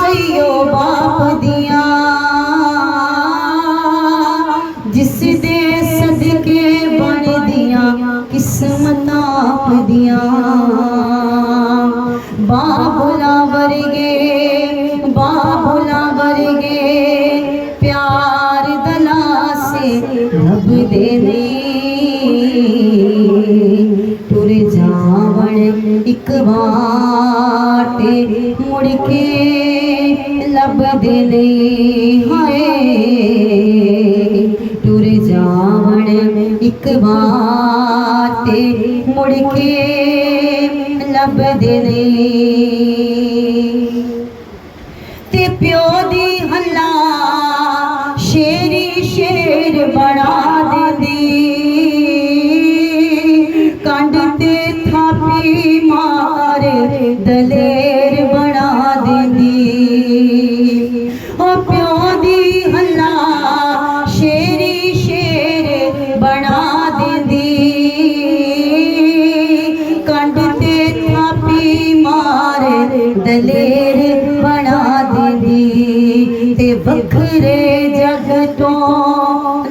सईओ बाप दिया जिस दे सदके बन दिया किस्मतां दिया बाबुला वर्गे प्यार दला से रब दे टुर जावण इक बाटे मुड़ के लब दे हाय टुर जावण इक बाटे मुड़ के लब दे ते प्यो दी हल्ला शेरी शेर बना देंदी कंड ते थापी मार दलेर बना देंदी ओ प्यो दी हल्ला शेरी शेर बना देंदी कंड ते थापी मार दलेर बना देंदी ते बखरे जग तो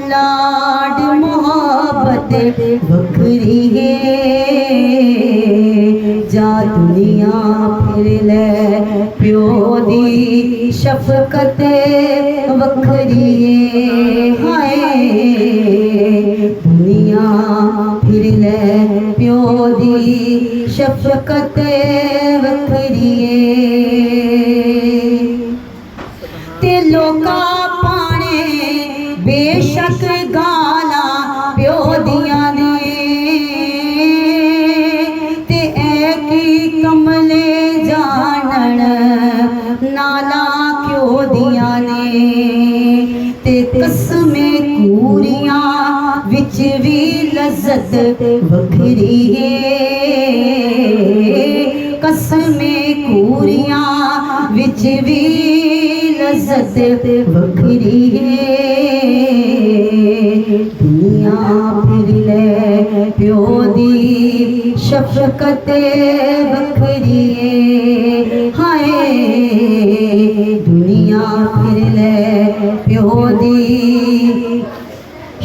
लाड मोहब्बत बखरी है जा दुनिया फिर ले प्यो दी शफकत बखरी है हाय दुनिया फिर ले प्यो दी शफकत बखरी है ते लोका पाने बेशक गाला प्यो दिया ने ते की कमले जानन नाला क्यों दिया ने ते कसमे कूरियां विच भी लज्जत वखरी है कसमे कूरियां विच भी लज्जत वखरी है दुनिया फिर ले प्यो दी शफकत वखरी है हाय दुनिया फिर ले प्यो दी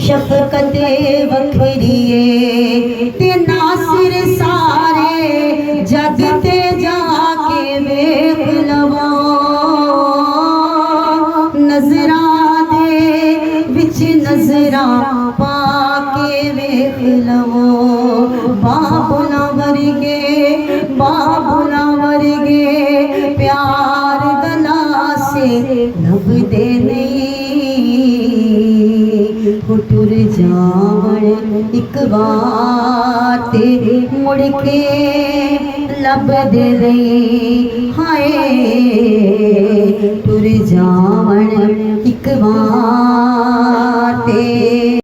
शफकत वखरी है ते नासिर सारे जग ते जाके वेख लवो नजरा दे विच नजरा पाके वेख लवो बाबुला वर्गे प्यार दला से लब दे टुर जावण इक बाटे मुड़ के लब दे हाय टुर जावण इक बाटे